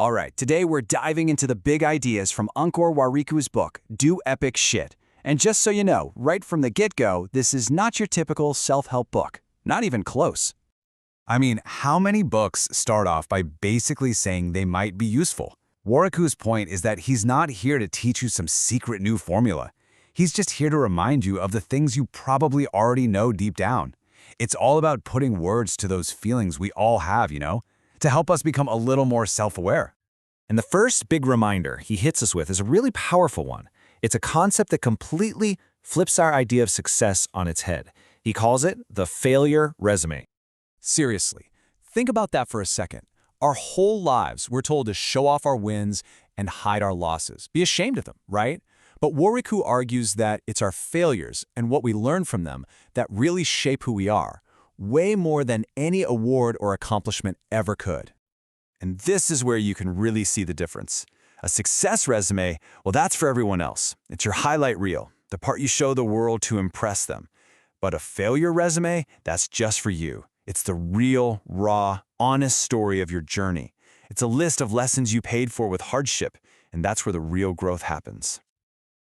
All right, today we're diving into the big ideas from Ankur Warikoo's book, Do Epic Shit. And just so you know, right from the get-go, this is not your typical self-help book. Not even close. I mean, how many books start off by basically saying they might be useful? Warikoo's point is that he's not here to teach you some secret new formula. He's just here to remind you of the things you probably already know deep down. It's all about putting words to those feelings we all have, to help us become a little more self-aware. And the first big reminder he hits us with is a really powerful one. It's a concept that completely flips our idea of success on its head. He calls it the failure résumé. Seriously, think about that for a second. Our whole lives, we're told to show off our wins and hide our losses, be ashamed of them, right? But Warikoo argues that it's our failures and what we learn from them that really shape who we are, way more than any award or accomplishment ever could. And this is where you can really see the difference. A success resume, well, that's for everyone else. It's your highlight reel, the part you show the world to impress them. But a failure resume, that's just for you. It's the real, raw, honest story of your journey. It's a list of lessons you paid for with hardship, and that's where the real growth happens.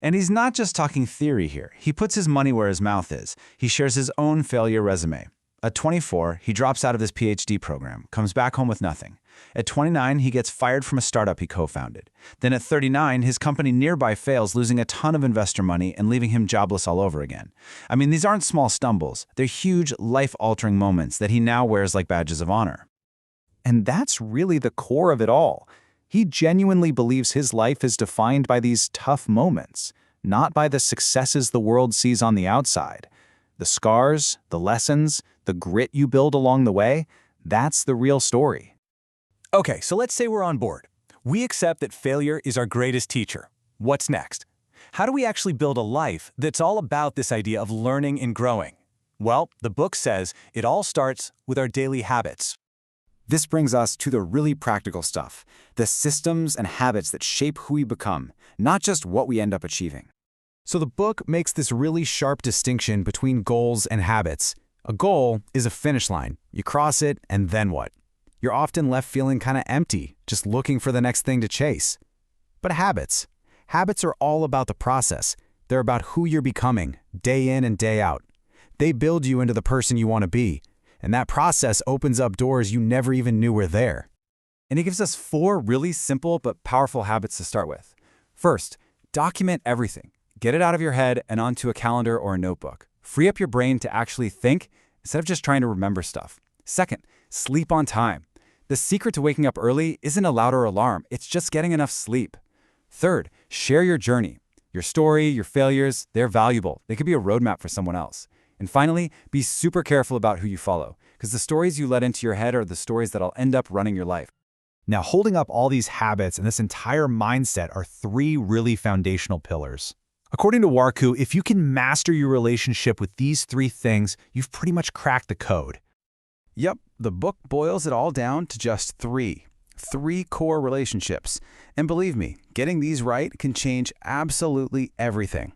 And he's not just talking theory here. He puts his money where his mouth is. He shares his own failure resume. At 24, he drops out of his PhD program, comes back home with nothing. At 29, he gets fired from a startup he co-founded. Then at 39, his company nearby fails, losing a ton of investor money and leaving him jobless all over again. I mean, these aren't small stumbles. They're huge, life-altering moments that he now wears like badges of honor. And that's really the core of it all. He genuinely believes his life is defined by these tough moments, not by the successes the world sees on the outside. The scars, the lessons, the grit you build along the way, that's the real story. Okay, so let's say we're on board. We accept that failure is our greatest teacher. What's next? How do we actually build a life that's all about this idea of learning and growing? Well, the book says it all starts with our daily habits. This brings us to the really practical stuff, the systems and habits that shape who we become, not just what we end up achieving. So the book makes this really sharp distinction between goals and habits. A goal is a finish line. You cross it, and then what? You're often left feeling kind of empty, just looking for the next thing to chase. But habits are all about the process. They're about who you're becoming, day in and day out. They build you into the person you want to be, and that process opens up doors you never even knew were there. And he gives us 4 really simple but powerful habits to start with. First, document everything. Get it out of your head and onto a calendar or a notebook. Free up your brain to actually think instead of just trying to remember stuff. Second, sleep on time. The secret to waking up early isn't a louder alarm, it's just getting enough sleep. Third, share your journey. Your story, your failures, they're valuable. They could be a roadmap for someone else. And finally, be super careful about who you follow, because the stories you let into your head are the stories that'll end up running your life. Now, holding up all these habits and this entire mindset are 3 really foundational pillars. According to Warikoo, if you can master your relationship with these 3 things, you've pretty much cracked the code. Yep, the book boils it all down to just 3 core relationships. And believe me, getting these right can change absolutely everything.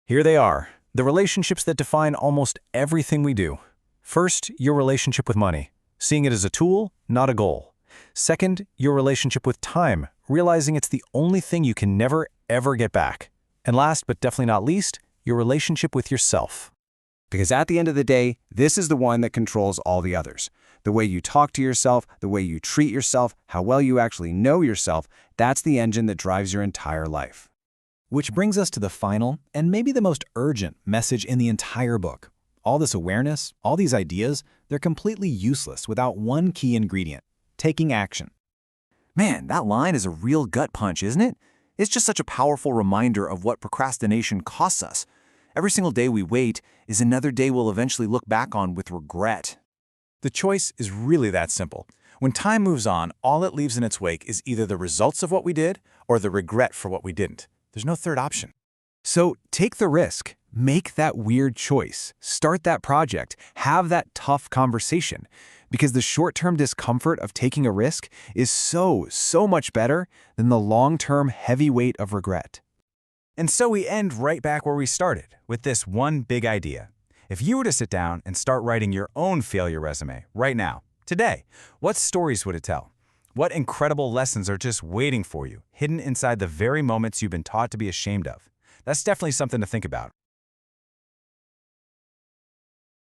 Here they are, the relationships that define almost everything we do. First, your relationship with money, seeing it as a tool, not a goal. Second, your relationship with time, realizing it's the only thing you can never, ever get back. And last, but definitely not least, your relationship with yourself. Because at the end of the day, this is the one that controls all the others. The way you talk to yourself, the way you treat yourself, how well you actually know yourself, that's the engine that drives your entire life. Which brings us to the final, and maybe the most urgent, message in the entire book. All this awareness, all these ideas, they're completely useless without one key ingredient: taking action. Man, that line is a real gut punch, isn't it? It's just such a powerful reminder of what procrastination costs us. Every single day we wait is another day we'll eventually look back on with regret. The choice is really that simple. When time moves on, all it leaves in its wake is either the results of what we did or the regret for what we didn't. There's no third option. So take the risk, make that weird choice, start that project, have that tough conversation, because the short-term discomfort of taking a risk is so much better than the long-term heavy weight of regret. And so we end right back where we started, with this one big idea. If you were to sit down and start writing your own failure resume right now, today, what stories would it tell? What incredible lessons are just waiting for you, hidden inside the very moments you've been taught to be ashamed of? That's definitely something to think about.